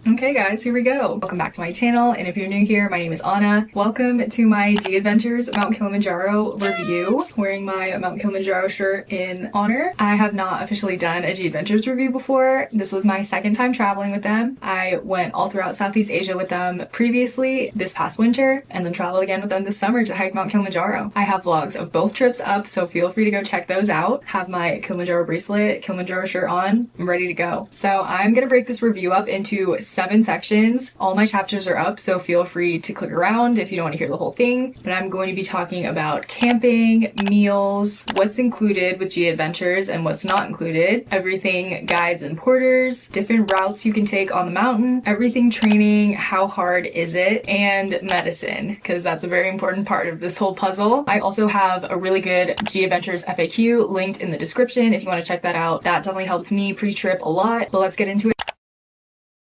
Okay guys, here we go. Welcome back to my channel, and if you're new here, my name is Anna. Welcome to my Gadventures Mount Kilimanjaro review. Wearing my Mount Kilimanjaro shirt in honor. I have not officially done a Gadventures review before. This was my second time traveling with them. I went all throughout Southeast Asia with them previously this past winter, and then traveled again with them this summer to hike Mount Kilimanjaro. I have vlogs of both trips up, so feel free to go check those out. Have my Kilimanjaro bracelet, Kilimanjaro shirt on. I'm ready to go. So I'm gonna break this review up into 7 sections. All my chapters are up, so feel free to click around if you don't want to hear the whole thing. But I'm going to be talking about camping, meals, what's included with Gadventures and what's not included, everything guides and porters, different routes you can take on the mountain, everything training, how hard is it, and medicine, because that's a very important part of this whole puzzle. I also have a really good Gadventures FAQ linked in the description if you want to check that out. That definitely helped me pre-trip a lot, but let's get into it.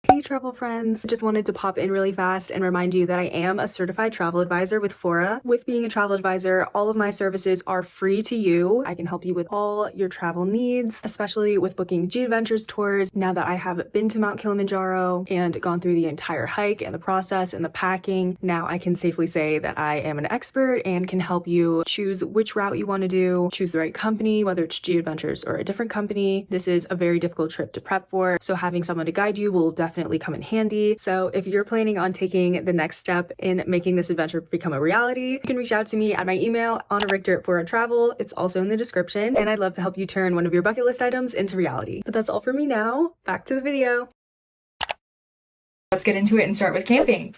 Hey travel friends, just wanted to pop in really fast and remind you that I am a certified travel advisor with Fora. With being a travel advisor, all of my services are free to you. I can help you with all your travel needs, especially with booking Gadventures tours. Now that I have been to Mount Kilimanjaro and gone through the entire hike and the process and the packing, now I can safely say that I am an expert and can help you choose which route you want to do, choose the right company, whether it's Gadventures or a different company. This is a very difficult trip to prep for, so having someone to guide you will definitely come in handy. So if you're planning on taking the next step in making this adventure become a reality, you can reach out to me at my email, AnnaRichter@ForaTravel. It's also in the description, and I'd love to help you turn one of your bucket list items into reality. But that's all for me now. Back to the video. Let's get into it and start with camping.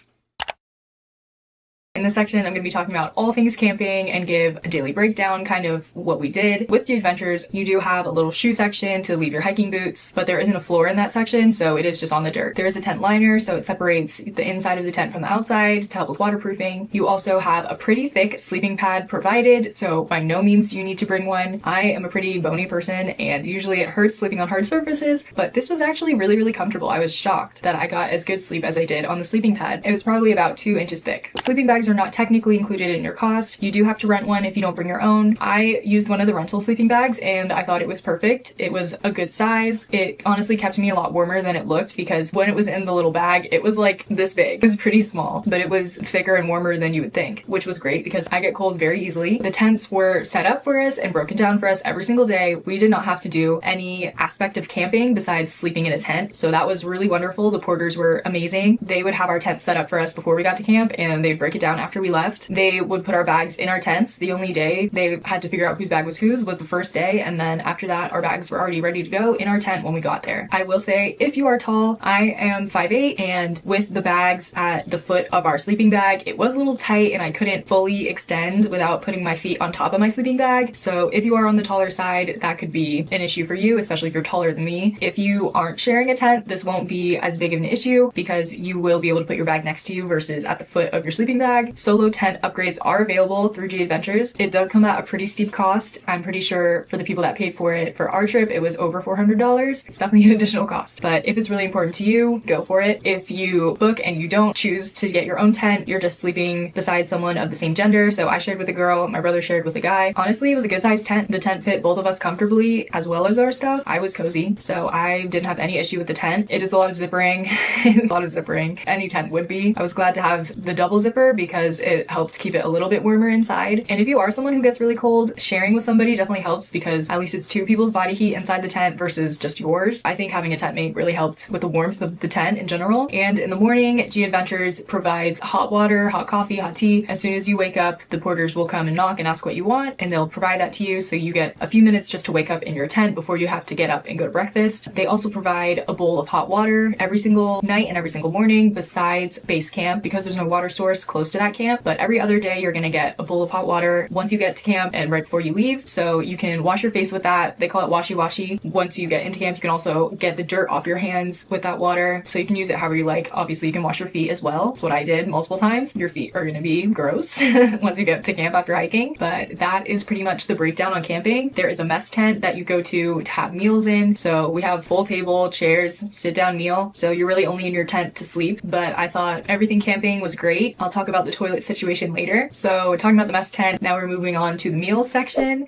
In this section, I'm going to be talking about all things camping and give a daily breakdown, kind of what we did. With Gadventures, you do have a little shoe section to leave your hiking boots, but there isn't a floor in that section, so it is just on the dirt. There is a tent liner, so it separates the inside of the tent from the outside to help with waterproofing. You also have a pretty thick sleeping pad provided, so by no means do you need to bring one. I am a pretty bony person, and usually it hurts sleeping on hard surfaces, but this was actually really, really comfortable. I was shocked that I got as good sleep as I did on the sleeping pad. It was probably about 2 inches thick. Sleeping bags are not technically included in your cost. You do have to rent one if you don't bring your own. I used one of the rental sleeping bags and I thought it was perfect. It was a good size. It honestly kept me a lot warmer than it looked, because when it was in the little bag, it was like this big. It was pretty small, but it was thicker and warmer than you would think, which was great because I get cold very easily. The tents were set up for us and broken down for us every single day. We did not have to do any aspect of camping besides sleeping in a tent, so that was really wonderful. The porters were amazing. They would have our tent set up for us before we got to camp, and they'd break it down after we left. They would put our bags in our tents. The only day they had to figure out whose bag was whose was the first day, and then after that our bags were already ready to go in our tent when we got there. I will say, if you are tall, I am 5'8", and with the bags at the foot of our sleeping bag, it was a little tight and I couldn't fully extend without putting my feet on top of my sleeping bag. So if you are on the taller side, that could be an issue for you, especially if you're taller than me. If you aren't sharing a tent, this won't be as big of an issue because you will be able to put your bag next to you versus at the foot of your sleeping bag. Solo tent upgrades are available through Gadventures. It does come at a pretty steep cost. I'm pretty sure for the people that paid for it for our trip, it was over $400. It's definitely an additional cost, but if it's really important to you, go for it. If you book and you don't choose to get your own tent, you're just sleeping beside someone of the same gender. So I shared with a girl, my brother shared with a guy. Honestly, it was a good sized tent. The tent fit both of us comfortably as well as our stuff. I was cozy, so I didn't have any issue with the tent. It is a lot of zippering, a lot of zippering. Any tent would be. I was glad to have the double zipper because it helped keep it a little bit warmer inside. And if you are someone who gets really cold, sharing with somebody definitely helps because at least it's 2 people's body heat inside the tent versus just yours. I think having a tent mate really helped with the warmth of the tent in general. And in the morning, Gadventures provides hot water, hot coffee, hot tea. As soon as you wake up, the porters will come and knock and ask what you want, and they'll provide that to you, so you get a few minutes just to wake up in your tent before you have to get up and go to breakfast. They also provide a bowl of hot water every single night and every single morning besides base camp, because there's no water source close to that camp. But every other day you're gonna get a bowl of hot water once you get to camp and right before you leave, so you can wash your face with that. They call it washi washi. Once you get into camp, you can also get the dirt off your hands with that water, so you can use it however you like. Obviously you can wash your feet as well. That's what I did multiple times. Your feet are gonna be gross once you get to camp after hiking, but that is pretty much the breakdown on camping. There is a mess tent that you go to have meals in, so we have full table, chairs, sit down meal, so you're really only in your tent to sleep. But I thought everything camping was great. I'll talk about the toilet situation later. So talking about the mess tent, now we're moving on to the meals section.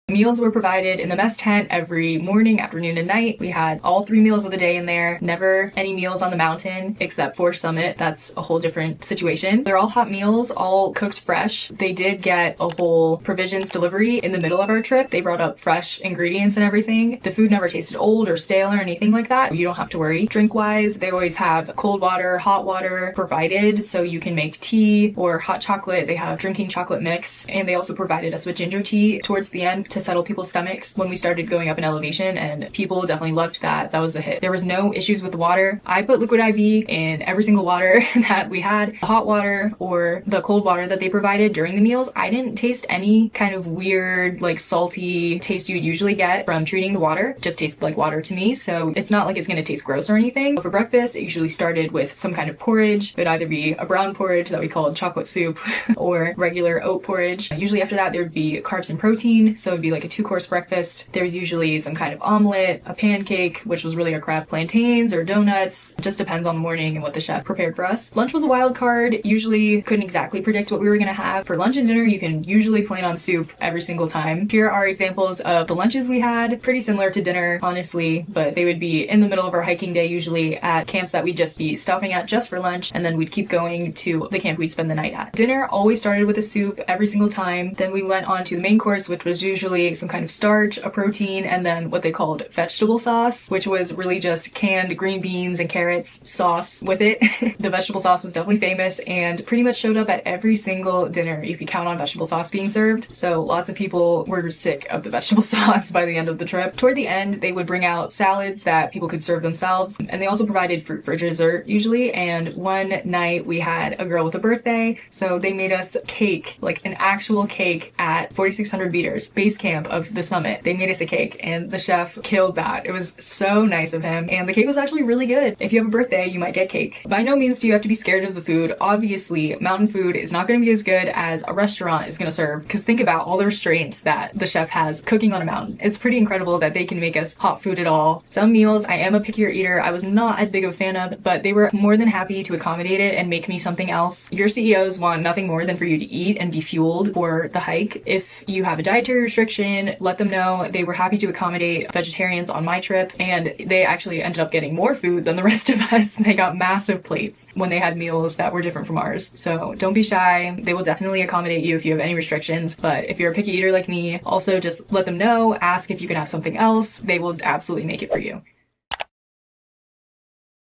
Meals were provided in the mess tent every morning, afternoon, and night. We had all 3 meals of the day in there. Never any meals on the mountain except for Summit. That's a whole different situation. They're all hot meals, all cooked fresh. They did get a whole provisions delivery in the middle of our trip. They brought up fresh ingredients and everything. The food never tasted old or stale or anything like that. You don't have to worry. Drink-wise, they always have cold water, hot water provided, so you can make tea or hot chocolate. They have drinking chocolate mix, and they also provided us with ginger tea towards the end to settle people's stomachs when we started going up in elevation, and people definitely loved that. That was a hit. There was no issues with the water. I put liquid IV in every single water that we had. The hot water or the cold water that they provided during the meals, I didn't taste any kind of weird, like salty taste you'd usually get from treating the water. It just tasted like water to me, so it's not like it's gonna taste gross or anything. For breakfast, it usually started with some kind of porridge. It would either be a brown porridge that we called chocolate soup or regular oat porridge. Usually after that, there'd be carbs and protein, so it'd be like a 2-course breakfast. There's usually some kind of omelet, a pancake, which was really a crap, plantains or donuts. It just depends on the morning and what the chef prepared for us. Lunch was a wild card. Usually couldn't exactly predict what we were gonna have. For lunch and dinner, you can usually plan on soup every single time. Here are examples of the lunches we had. Pretty similar to dinner, honestly, but they would be in the middle of our hiking day, usually at camps that we'd just be stopping at just for lunch, and then we'd keep going to the camp we'd spend the night at. Dinner always started with a soup every single time. Then we went on to the main course, which was usually some kind of starch, a protein, and then what they called vegetable sauce, which was really just canned green beans and carrots sauce with it. The vegetable sauce was definitely famous and pretty much showed up at every single dinner. You could count on vegetable sauce being served, so lots of people were sick of the vegetable sauce by the end of the trip. Toward the end, they would bring out salads that people could serve themselves, and they also provided fruit for dessert usually. And one night we had a girl with a birthday, so they made us cake, like an actual cake at 4,600 meters, base camp of the summit. They made us a cake, and the chef killed that. It was so nice of him, and the cake was actually really good. If you have a birthday, you might get cake. By no means do you have to be scared of the food. Obviously, mountain food is not going to be as good as a restaurant is going to serve, because think about all the restraints that the chef has cooking on a mountain. It's pretty incredible that they can make us hot food at all. Some meals I am a pickier eater. I was not as big of a fan of, but they were more than happy to accommodate it and make me something else. Your CEOs want nothing more than for you to eat and be fueled for the hike. If you have a dietary restriction, let them know. They were happy to accommodate vegetarians on my trip, and they actually ended up getting more food than the rest of us. They got massive plates when they had meals that were different from ours. So don't be shy. They will definitely accommodate you if you have any restrictions, but if you're a picky eater like me, also just let them know, ask if you can have something else. They will absolutely make it for you.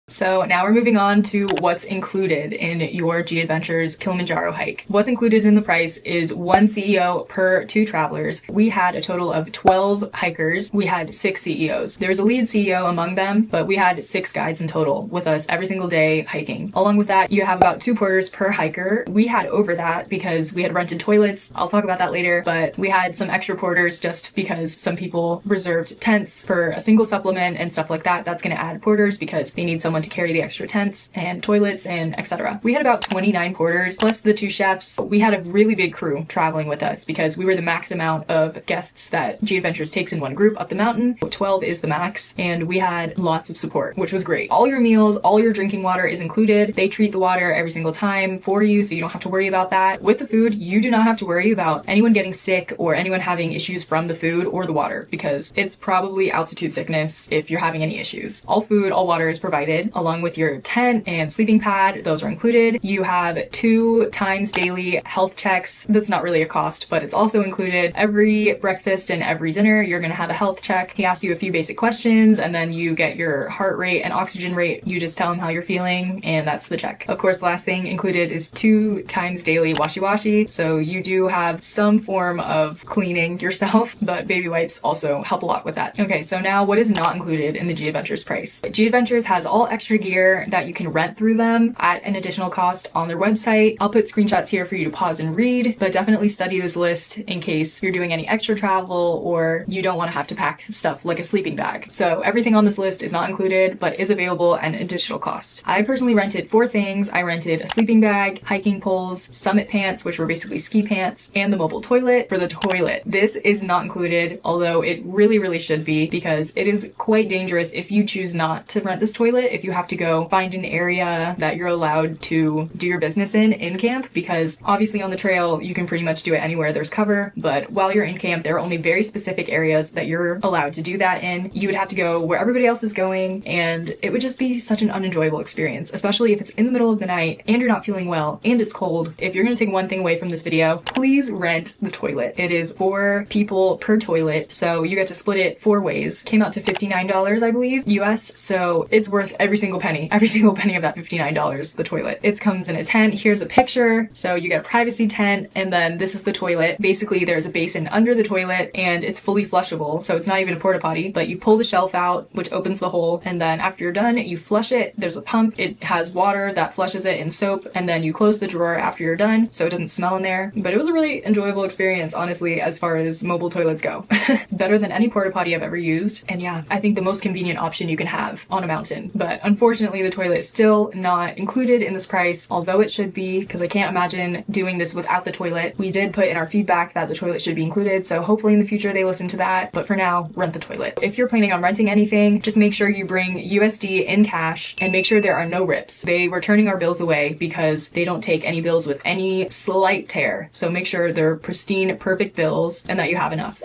So now we're moving on to what's included in your Gadventures Kilimanjaro hike. What's included in the price is 1 CEO per 2 travelers. We had a total of 12 hikers. We had 6 CEOs. There was a lead CEO among them, but we had 6 guides in total with us every single day hiking. Along with that, you have about 2 porters per hiker. We had over that because we had rented toilets. I'll talk about that later, but we had some extra porters just because some people reserved tents for a single supplement and stuff like that. That's going to add porters because they need someone to carry the extra tents and toilets and etc. We had about 29 porters plus the 2 chefs. We had a really big crew traveling with us because we were the max amount of guests that Gadventures takes in one group up the mountain. 12 is the max, and we had lots of support, which was great. All your meals, all your drinking water is included. They treat the water every single time for you, so you don't have to worry about that. With the food, you do not have to worry about anyone getting sick or anyone having issues from the food or the water, because it's probably altitude sickness if you're having any issues. All food, all water is provided along with your tent and sleeping pad. Those are included. You have 2 times daily health checks. That's not really a cost, but it's also included. Every breakfast and every dinner, you're going to have a health check. He asks you a few basic questions, and then you get your heart rate and oxygen rate. You just tell him how you're feeling, and that's the check. Of course, the last thing included is 2 times daily washi-washi. So you do have some form of cleaning yourself, but baby wipes also help a lot with that. Okay, so now what is not included in the Gadventures price? Gadventures has all extra gear that you can rent through them at an additional cost on their website. I'll put screenshots here for you to pause and read, but definitely study this list in case you're doing any extra travel or you don't want to have to pack stuff like a sleeping bag. So everything on this list is not included, but is available at an additional cost. I personally rented 4 things. I rented a sleeping bag, hiking poles, summit pants, which were basically ski pants, and the mobile toilet. For the toilet, this is not included, although it really should be, because it is quite dangerous if you choose not to rent this toilet. If you have to go find an area that you're allowed to do your business in camp, because obviously on the trail you can pretty much do it anywhere there's cover, but while you're in camp there are only very specific areas that you're allowed to do that in. You would have to go where everybody else is going, and it would just be such an unenjoyable experience, especially if it's in the middle of the night and you're not feeling well and it's cold. If you're gonna take one thing away from this video, please rent the toilet. It is 4 people per toilet, so you get to split it 4 ways. Came out to $59, I believe, US, so it's worth every single penny of that $59, the toilet. It comes in a tent. Here's a picture, so you get a privacy tent, and then this is the toilet. Basically there's a basin under the toilet and it's fully flushable, so it's not even a porta potty, but you pull the shelf out, which opens the hole, and then after you're done you flush it. There's a pump, it has water that flushes it in soap, and then you close the drawer after you're done so it doesn't smell in there. But it was a really enjoyable experience, honestly, as far as mobile toilets go. Better than any porta potty I've ever used, and yeah, I think the most convenient option you can have on a mountain. But unfortunately the toilet is still not included in this price, although it should be, because I can't imagine doing this without the toilet. We did put in our feedback that the toilet should be included, so hopefully in the future they listen to that, but for now, rent the toilet. If you're planning on renting anything, just make sure you bring USD in cash and make sure there are no rips. They were turning our bills away because they don't take any bills with any slight tear, so make sure they're pristine, perfect bills and that you have enough.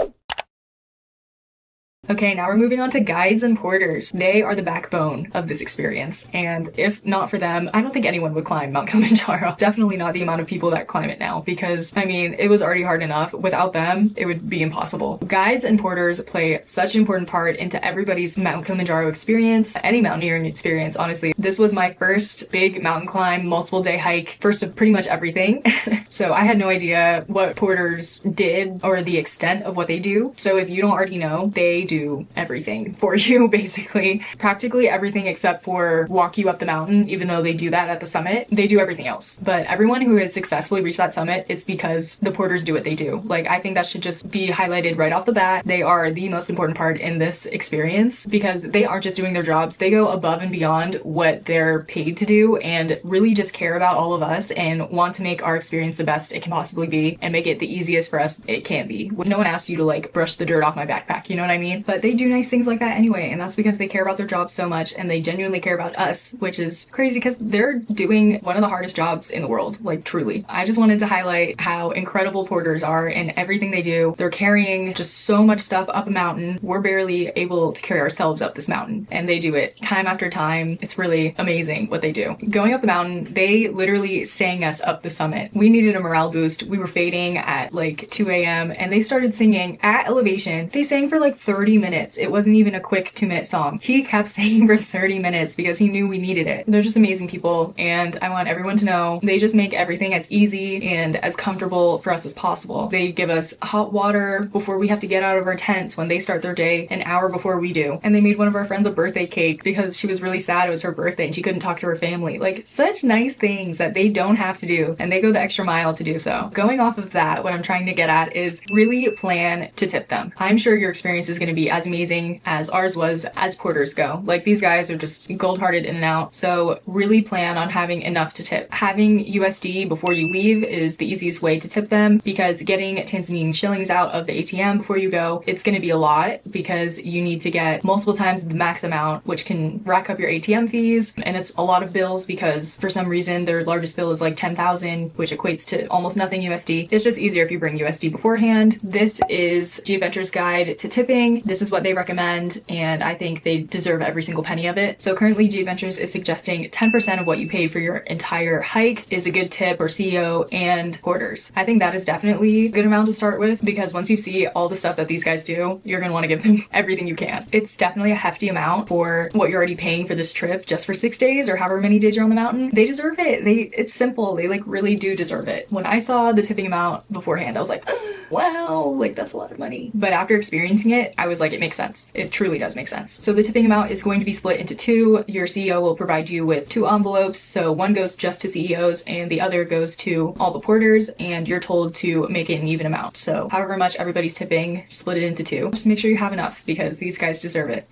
Okay, now we're moving on to guides and porters. They are the backbone of this experience, and if not for them, I don't think anyone would climb Mount Kilimanjaro. Definitely not the amount of people that climb it now, because I mean, it was already hard enough. Without them, it would be impossible. Guides and porters play such an important part into everybody's Mount Kilimanjaro experience, any mountaineering experience, honestly. This was my first big mountain climb, multiple day hike, first of pretty much everything. So I had no idea what porters did or the extent of what they do. So if you don't already know, they do everything for you, basically. Practically everything except for walk you up the mountain, even though they do that at the summit. They do everything else. But everyone who has successfully reached that summit, it's because the porters do what they do. Like, I think that should just be highlighted right off the bat. They are the most important part in this experience, because they aren't just doing their jobs. They go above and beyond what they're paid to do and really just care about all of us and want to make our experience the best it can possibly be and make it the easiest for us it can be. No one asked you to like brush the dirt off my backpack, you know what I mean? But they do nice things like that anyway, and that's because they care about their jobs so much and they genuinely care about us, which is crazy because they're doing one of the hardest jobs in the world, like truly. I just wanted to highlight how incredible porters are in everything they do. They're carrying just so much stuff up a mountain. We're barely able to carry ourselves up this mountain, and they do it time after time. It's really amazing what they do. Going up the mountain, they literally sang us up the summit. We needed a morale boost. We were fading at like 2 a.m. and they started singing at elevation. They sang for like 30 minutes. It wasn't even a quick 2-minute song. He kept singing for 30 minutes because he knew we needed it. They're just amazing people, and I want everyone to know they just make everything as easy and as comfortable for us as possible. They give us hot water before we have to get out of our tents when they start their day an hour before we do. And they made one of our friends a birthday cake because she was really sad it was her birthday and she couldn't talk to her family. Like, such nice things that they don't have to do, and they go the extra mile to do so. Going off of that, what I'm trying to get at is really plan to tip them. I'm sure your experience is going to be as amazing as ours was as porters go. Like, these guys are just gold-hearted in and out, so really plan on having enough to tip. Having USD before you leave is the easiest way to tip them, because getting Tanzanian shillings out of the ATM before you go, it's going to be a lot because you need to get multiple times the max amount, which can rack up your ATM fees, and it's a lot of bills because for some reason their largest bill is like 10,000, which equates to almost nothing USD. It's just easier if you bring USD beforehand. This is Gadventures' guide to tipping. This is what they recommend, and I think they deserve every single penny of it. So currently Gadventures is suggesting 10% of what you paid for your entire hike is a good tip for CEO and porters. I think that is definitely a good amount to start with, because once you see all the stuff that these guys do, you're gonna want to give them everything you can. It's definitely a hefty amount for what you're already paying for this trip just for 6 days or however many days you're on the mountain. They deserve it. It's simple. They like really do deserve it. When I saw the tipping amount beforehand, I was like, wow, like that's a lot of money. But after experiencing it, I was like, it makes sense. It truly does make sense. So the tipping amount is going to be split into 2. Your CEO will provide you with 2 envelopes. So one goes just to CEOs and the other goes to all the porters, and you're told to make it an even amount. So however much everybody's tipping, split it into 2. Just make sure you have enough because these guys deserve it.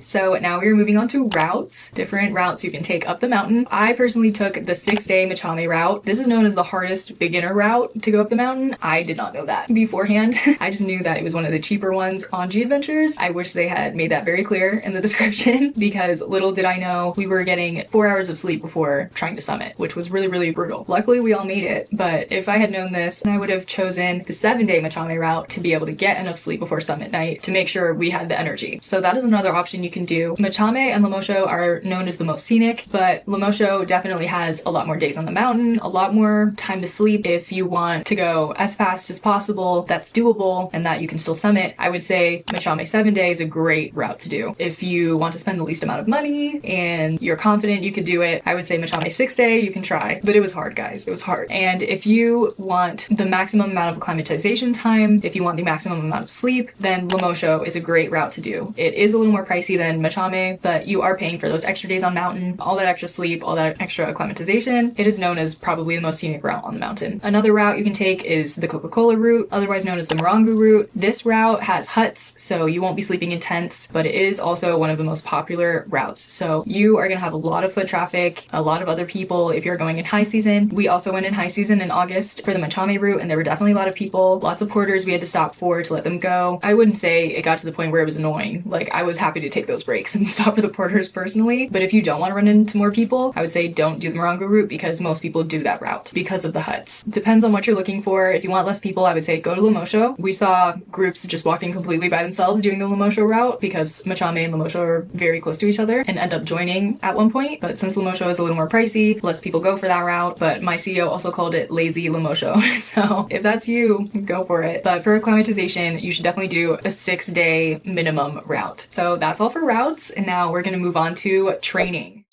So now we're moving on to routes, different routes you can take up the mountain. I personally took the 6-day machame route. This is known as the hardest beginner route to go up the mountain. I did not know that beforehand. I just knew that it was one of the cheaper ones on Gadventures. I wish they had made that very clear in the description because little did I know we were getting 4 hours of sleep before trying to summit, which was really, really brutal. Luckily we all made it, but if I had known this, I would have chosen the 7-day machame route to be able to get enough sleep before summit night to make sure we had the energy. So that is another option you can do. Machame and Lemosho are known as the most scenic, but Lemosho definitely has a lot more days on the mountain, a lot more time to sleep. If you want to go as fast as possible, that's doable and that you can still summit, I would say Machame 7-day is a great route to do. If you want to spend the least amount of money and you're confident you could do it, I would say Machame 6-day you can try, but it was hard, guys. It was hard. And if you want the maximum amount of acclimatization time, if you want the maximum amount of sleep, then Lemosho is a great route to do. It is a little more pricey than Machame, but you are paying for those extra days on mountain, all that extra sleep, all that extra acclimatization. It is known as probably the most scenic route on the mountain. Another route you can take is the Coca-Cola route, otherwise known as the Morongo route. This route has huts, so you won't be sleeping in tents, but it is also one of the most popular routes. So you are gonna have a lot of foot traffic, a lot of other people if you're going in high season. We also went in high season in August for the Machame route, and there were definitely a lot of people, lots of porters we had to stop for to let them go. I wouldn't say it got to the point where it was annoying. Like, I was happy to take those breaks and stop for the porters personally, but if you don't want to run into more people, I would say don't do the Morongo route because most people do that route because of the huts. Depends on what you're looking for. If you want less people, I would say go to Lemosho. We saw groups just walking completely by themselves doing the Lemosho route because Machame and Lemosho are very close to each other and end up joining at one point. But since Lemosho is a little more pricey, less people go for that route. But my CEO also called it lazy Lemosho. So if that's you, go for it. But for acclimatization, you should definitely do a 6-day minimum route. So that's all for routes. And now we're going to move on to training.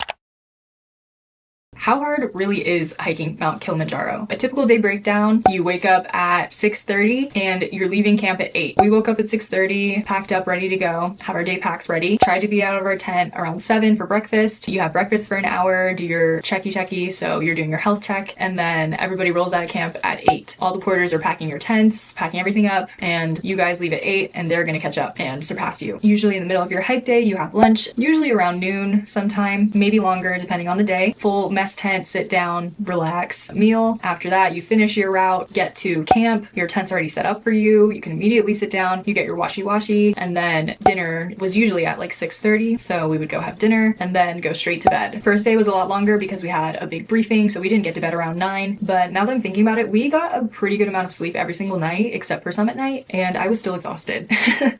How hard really is hiking Mount Kilimanjaro? A typical day breakdown, you wake up at 6:30 and you're leaving camp at 8. We woke up at 6:30, packed up, ready to go, have our day packs ready, tried to be out of our tent around 7 for breakfast. You have breakfast for an hour, do your checky, so you're doing your health check, and then everybody rolls out of camp at 8. All the porters are packing your tents, packing everything up, and you guys leave at 8 and they're gonna catch up and surpass you. Usually in the middle of your hike day, you have lunch, usually around noon sometime, maybe longer depending on the day. Full mess tent, sit down, relax, meal. After that, you finish your route, get to camp, your tent's already set up for you. You can immediately sit down, you get your washi, and then dinner was usually at like 6:30. So we would go have dinner and then go straight to bed. First day was a lot longer because we had a big briefing, so we didn't get to bed around 9. But now that I'm thinking about it, we got a pretty good amount of sleep every single night except for summit night, and I was still exhausted.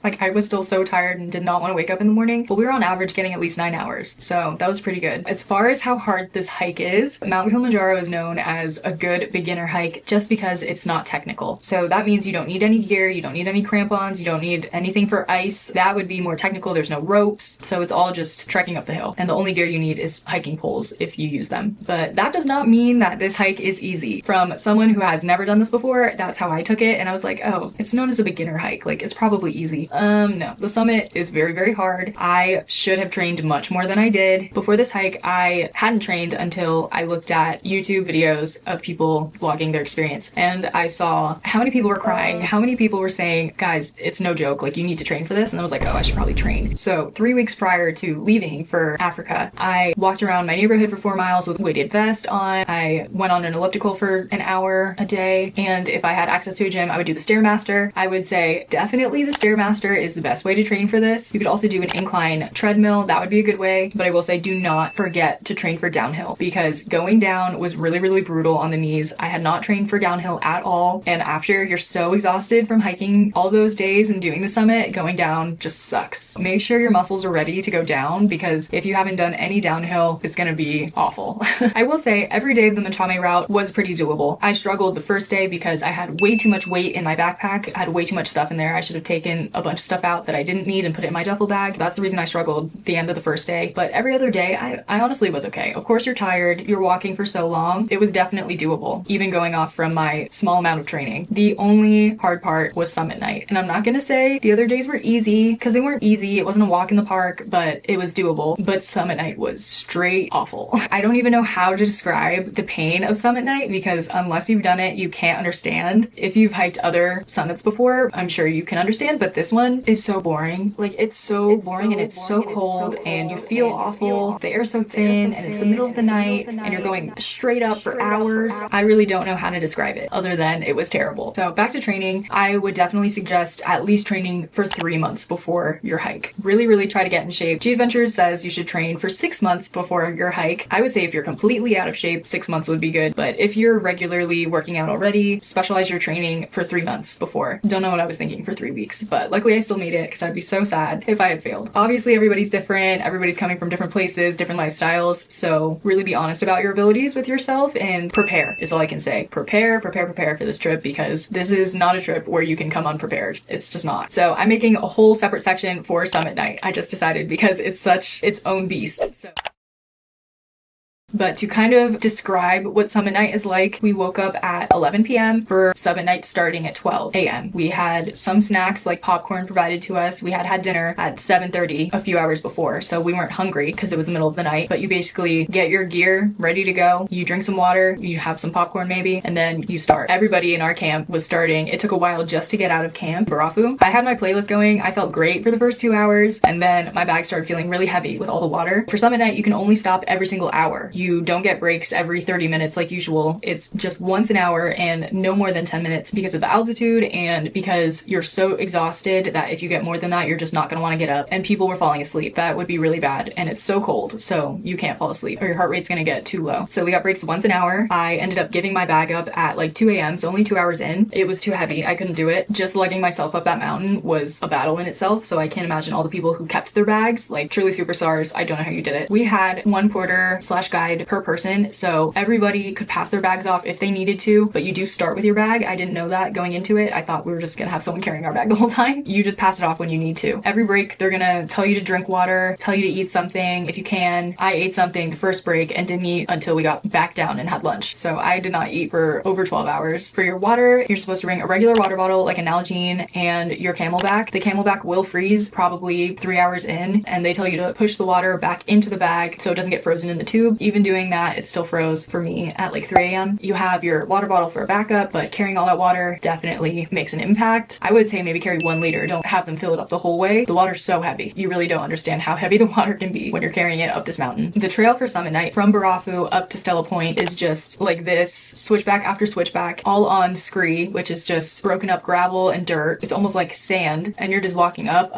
Like, I was still so tired and did not want to wake up in the morning, but we were on average getting at least 9 hours. So that was pretty good. As far as how hard this hike is, Mount Kilimanjaro is known as a good beginner hike just because it's not technical. So that means you don't need any gear, you don't need any crampons, you don't need anything for ice. That would be more technical. There's no ropes. So it's all just trekking up the hill. And the only gear you need is hiking poles if you use them. But that does not mean that this hike is easy. From someone who has never done this before, that's how I took it. And I was like, oh, it's known as a beginner hike. Like, it's probably easy. No, the summit is very, very hard. I should have trained much more than I did. Before this hike, I hadn't trained until I looked at YouTube videos of people vlogging their experience, and I saw how many people were crying, how many people were saying, guys, it's no joke, like, you need to train for this. And I was like, oh, I should probably train. So 3 weeks prior to leaving for Africa, I walked around my neighborhood for 4 miles with a weighted vest on. I went on an elliptical for an hour a day, and if I had access to a gym, I would do the Stairmaster. I would say definitely the Stairmaster is the best way to train for this. You could also do an incline treadmill. That would be a good way, but I will say do not forget to train for downhill, because going down was really, really brutal on the knees. I had not trained for downhill at all, and after you're so exhausted from hiking all those days and doing the summit, going down just sucks. Make sure your muscles are ready to go down, because if you haven't done any downhill, it's gonna be awful. I will say every day of the Machame route was pretty doable. I struggled the first day because I had way too much weight in my backpack. I had way too much stuff in there. I should have taken a bunch of stuff out that I didn't need and put it in my duffel bag. That's the reason I struggled the end of the first day. But every other day, I honestly was okay. Of course you're tired. tired, you're walking for so long, it was definitely doable, even going off from my small amount of training. The only hard part was summit night. And I'm not gonna say the other days were easy, because they weren't easy. It wasn't a walk in the park, but it was doable. But summit night was straight awful. I don't even know how to describe the pain of summit night, because unless you've done it, you can't understand. If you've hiked other summits before, I'm sure you can understand, but this one is so boring. Like, it's so boring and it's so cold and you feel awful. The air's so thin and it's the middle of the night and you're going straight up for hours. I really don't know how to describe it other than it was terrible. So back to training, I would definitely suggest at least training for 3 months before your hike. Really try to get in shape. Gadventures says you should train for 6 months before your hike. I would say if you're completely out of shape, 6 months would be good. But if you're regularly working out already, specialize your training for 3 months before. Don't know what I was thinking for 3 weeks, but luckily I still made it because I'd be so sad if I had failed. Obviously everybody's different. Everybody's coming from different places, different lifestyles. So really be honest about your abilities with yourself and prepare is all I can say. Prepare for this trip, because this is not a trip where you can come unprepared. It's just not. So I'm making a whole separate section for summit night. I just decided because it's such its own beast. But to kind of describe what summit night is like, we woke up at 11 p.m. for summit night starting at 12 a.m. We had some snacks like popcorn provided to us. We had dinner at 7:30 a few hours before, so we weren't hungry because it was the middle of the night. But you basically get your gear ready to go. You drink some water, you have some popcorn maybe, and then you start. Everybody in our camp was starting. It took a while just to get out of camp, Barafu. I had my playlist going. I felt great for the first 2 hours, and then my bag started feeling really heavy with all the water. For summit night, you can only stop every single hour. You don't get breaks every 30 minutes like usual. It's just once an hour and no more than 10 minutes because of the altitude and because you're so exhausted that if you get more than that, you're just not going to want to get up. And people were falling asleep. That would be really bad. And it's so cold, so you can't fall asleep or your heart rate's going to get too low. So we got breaks once an hour. I ended up giving my bag up at like 2 a.m. So only 2 hours in. It was too heavy. I couldn't do it. Just lugging myself up that mountain was a battle in itself. So I can't imagine all the people who kept their bags. Like, truly superstars. I don't know how you did it. We had one porter / guide per person, so everybody could pass their bags off if they needed to, but you do start with your bag. I didn't know that going into it. I thought we were just gonna have someone carrying our bag the whole time. You just pass it off when you need to. Every break, they're gonna tell you to drink water, tell you to eat something if you can. I ate something the first break and didn't eat until we got back down and had lunch. So I did not eat for over 12 hours. For your water, you're supposed to bring a regular water bottle like a Nalgene and your Camelback. The Camelback will freeze probably 3 hours in, and they tell you to push the water back into the bag so it doesn't get frozen in the tube. Even doing that, it still froze for me at like 3 a.m. You have your water bottle for a backup, but carrying all that water definitely makes an impact. I would say maybe carry 1 liter. Don't have them fill it up the whole way. The water's so heavy. You really don't understand how heavy the water can be when you're carrying it up this mountain. The trail for summit night from Barafu up to Stella Point is just like this, switchback after switchback, all on scree, which is just broken up gravel and dirt. It's almost like sand, and you're just walking up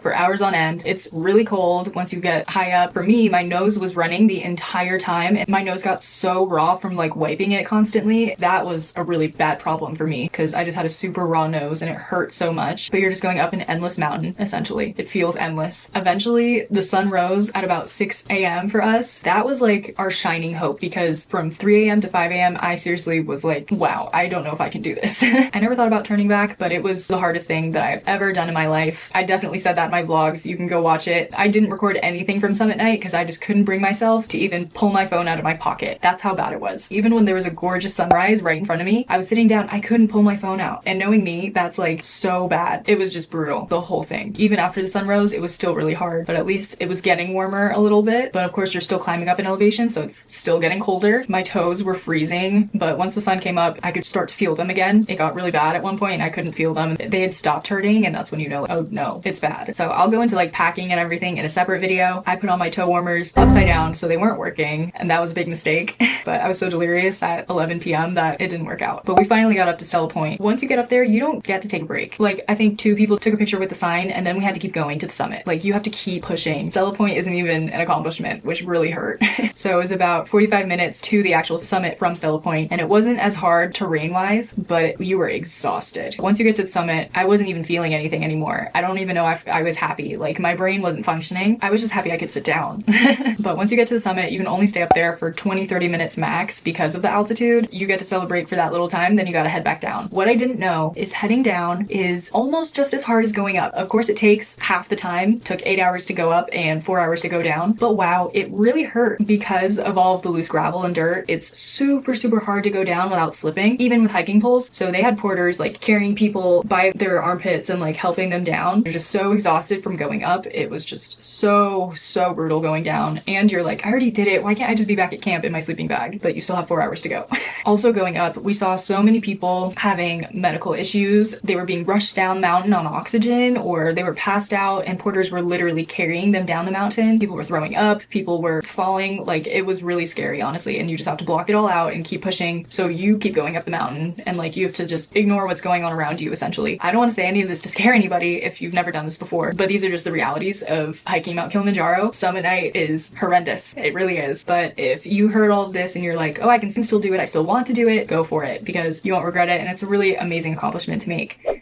for hours on end. It's really cold once you get high up. For me, my nose was running the entire time, and my nose got so raw from like wiping it constantly. That was a really bad problem for me because I just had a super raw nose and it hurt so much. But you're just going up an endless mountain, essentially. It feels endless. Eventually, the sun rose at about 6 a.m. for us. That was like our shining hope, because from 3 a.m. to 5 a.m., I seriously was like, wow, I don't know if I can do this. I never thought about turning back, but it was the hardest thing that I've ever done in my life. I definitely said that in my vlogs. You can go watch it. I didn't record anything from summit night because I just couldn't bring myself to even pull my phone out of my pocket. That's how bad it was. Even when there was a gorgeous sunrise right in front of me, I was sitting down, I couldn't pull my phone out. And knowing me, that's like so bad. It was just brutal, the whole thing. Even after the sun rose, it was still really hard, but at least it was getting warmer a little bit. But of course, you're still climbing up in elevation, so it's still getting colder. My toes were freezing, but once the sun came up, I could start to feel them again. It got really bad at one point and I couldn't feel them. They had stopped hurting, and that's when you know, oh no, it's bad. So I'll go into like packing and everything in a separate video. I put on my toe warmers upside down so they weren't working, and that was a big mistake. But I was so delirious at 11 p.m. that it didn't work out. But we finally got up to Stella Point. Once you get up there, you don't get to take a break. Like, I think 2 people took a picture with the sign, and then we had to keep going to the summit. Like, you have to keep pushing. Stella Point isn't even an accomplishment, which really hurt. So it was about 45 minutes to the actual summit from Stella Point, and it wasn't as hard terrain-wise, but you were exhausted. Once you get to the summit, I wasn't even feeling anything anymore. I don't even know if I was happy. Like, my brain wasn't functioning. I was just happy I could sit down. But once you get to the summit, you can only stop stay up there for 20-30 minutes max because of the altitude. You get to celebrate for that little time, then you gotta head back down. What I didn't know is heading down is almost just as hard as going up. Of course, it takes half the time. It took 8 hours to go up and 4 hours to go down. But wow, it really hurt because of all of the loose gravel and dirt. It's super hard to go down without slipping, even with hiking poles. So they had porters like carrying people by their armpits and like helping them down. They're just so exhausted from going up. It was just so brutal going down. And you're like, I already did it. Why can't I just be back at camp in my sleeping bag? But you still have 4 hours to go. Also going up, we saw so many people having medical issues. They were being rushed down the mountain on oxygen, or they were passed out and porters were literally carrying them down the mountain. People were throwing up, people were falling. Like, it was really scary, honestly. And you just have to block it all out and keep pushing. So you keep going up the mountain and like you have to just ignore what's going on around you, essentially. I don't want to say any of this to scare anybody if you've never done this before, but these are just the realities of hiking Mount Kilimanjaro. Summit night is horrendous. It really is. But if you heard all of this and you're like, oh, I can still do it, I still want to do it, go for it, because you won't regret it. And it's a really amazing accomplishment to make.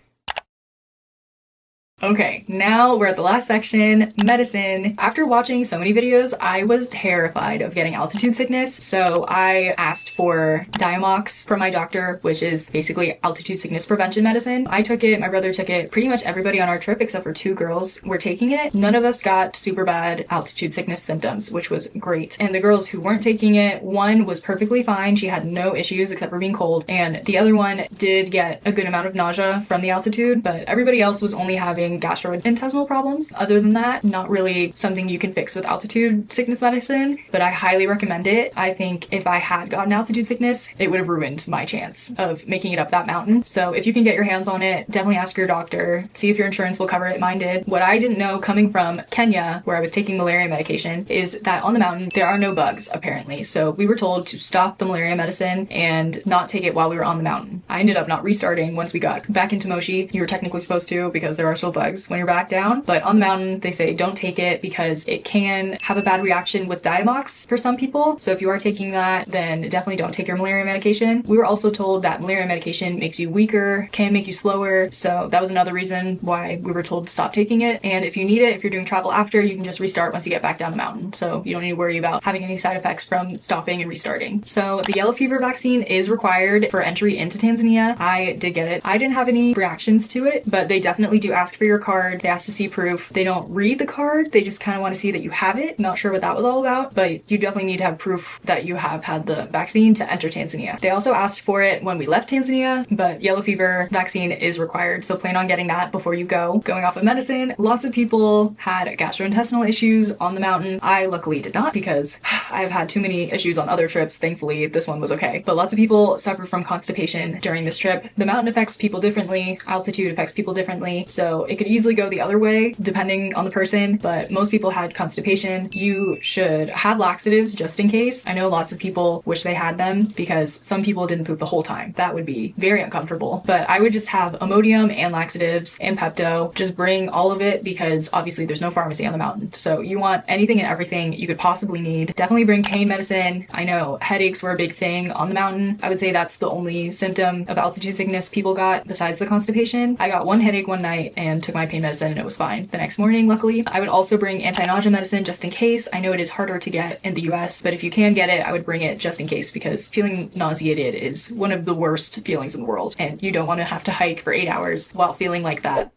Okay, now we're at the last section, medicine. After watching so many videos, I was terrified of getting altitude sickness. So I asked for Diamox from my doctor, which is basically altitude sickness prevention medicine. I took it, my brother took it, pretty much everybody on our trip except for 2 girls were taking it. None of us got super bad altitude sickness symptoms, which was great. And the girls who weren't taking it, one was perfectly fine. She had no issues except for being cold. And the other one did get a good amount of nausea from the altitude, but everybody else was only having gastrointestinal problems. Other than that, not really something you can fix with altitude sickness medicine, but I highly recommend it. I think if I had gotten altitude sickness, it would have ruined my chance of making it up that mountain. So if you can get your hands on it, definitely ask your doctor, see if your insurance will cover it. Mine did. What I didn't know coming from Kenya, where I was taking malaria medication, is that on the mountain, there are no bugs, apparently. So we were told to stop the malaria medicine and not take it while we were on the mountain. I ended up not restarting once we got back into Moshi. You were technically supposed to, because there are still bugs when you're back down, but on the mountain they say don't take it because it can have a bad reaction with Diamox for some people. So if you are taking that, then definitely don't take your malaria medication. We were also told that malaria medication makes you weaker, can make you slower, so that was another reason why we were told to stop taking it. And if you need it, if you're doing travel after, you can just restart once you get back down the mountain, so you don't need to worry about having any side effects from stopping and restarting. So the yellow fever vaccine is required for entry into Tanzania. I did get it. I didn't have any reactions to it, but they definitely do ask for your card. They ask to see proof. They don't read the card. They just kind of want to see that you have it. Not sure what that was all about, but you definitely need to have proof that you have had the vaccine to enter Tanzania. They also asked for it when we left Tanzania, but yellow fever vaccine is required. So plan on getting that before you go. Going off of medicine, lots of people had gastrointestinal issues on the mountain. I luckily did not because I've had too many issues on other trips. Thankfully, this one was okay. But lots of people suffer from constipation during this trip. The mountain affects people differently. Altitude affects people differently. So it could easily go the other way depending on the person, but most people had constipation. You should have laxatives just in case. I know lots of people wish they had them because some people didn't poop the whole time. That would be very uncomfortable, but I would just have Imodium and laxatives and Pepto. Just bring all of it because obviously there's no pharmacy on the mountain, so you want anything and everything you could possibly need. Definitely bring pain medicine. I know headaches were a big thing on the mountain. I would say that's the only symptom of altitude sickness people got besides the constipation. I got one headache one night and took my pain medicine and it was fine the next morning, luckily. I would also bring anti-nausea medicine just in case. I know it is harder to get in the US, but if you can get it, I would bring it just in case because feeling nauseated is one of the worst feelings in the world and you don't want to have to hike for 8 hours while feeling like that.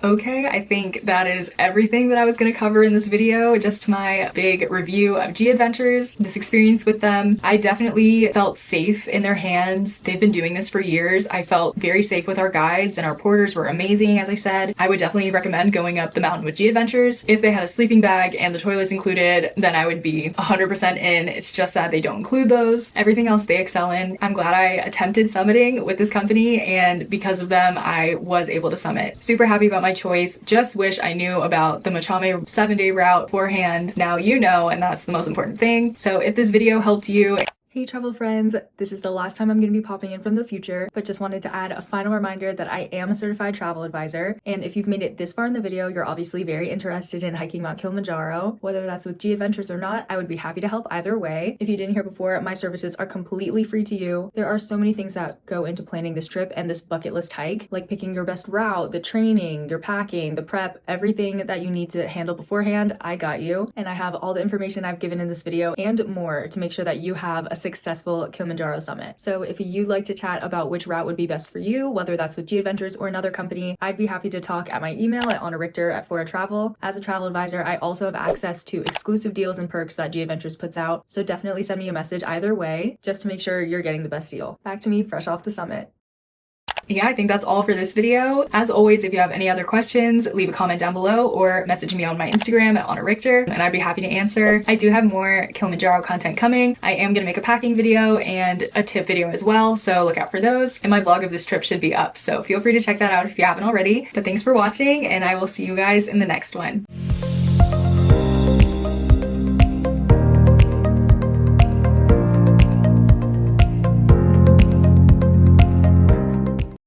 Okay, I think that is everything that I was going to cover in this video, just my big review of Gadventures, this experience with them. I definitely felt safe in their hands. They've been doing this for years. I felt very safe with our guides and our porters were amazing, as I said. I would definitely recommend going up the mountain with Gadventures. If they had a sleeping bag and the toilets included, then I would be 100% in. It's just that they don't include those. Everything else they excel in. I'm glad I attempted summiting with this company and because of them, I was able to summit. Super happy about my choice. Just wish I knew about the Machame 7-day route beforehand. Now you know, and that's the most important thing. So if this video helped you, Hey travel friends, this is the last time I'm going to be popping in from the future, but just wanted to add a final reminder that I am a certified travel advisor, and if you've made it this far in the video, you're obviously very interested in hiking Mount Kilimanjaro. Whether that's with Gadventures or not, I would be happy to help either way. If you didn't hear before, my services are completely free to you. There are so many things that go into planning this trip and this bucket list hike, like picking your best route, the training, your packing, the prep, everything that you need to handle beforehand, I got you. And I have all the information I've given in this video and more to make sure that you have a successful Kilimanjaro summit. So if you'd like to chat about which route would be best for you, whether that's with Gadventures or another company, I'd be happy to talk at my email at anna.richter@foratravel. As a travel advisor, I also have access to exclusive deals and perks that Gadventures puts out, so definitely send me a message either way, just to make sure you're getting the best deal. Back to me fresh off the summit. Yeah, I think that's all for this video. As always, if you have any other questions, leave a comment down below or message me on my Instagram at anna.richter and I'd be happy to answer. I do have more Kilimanjaro content coming. I am gonna make a packing video and a tip video as well, so look out for those. And my vlog of this trip should be up, so feel free to check that out if you haven't already. But thanks for watching, and I will see you guys in the next one.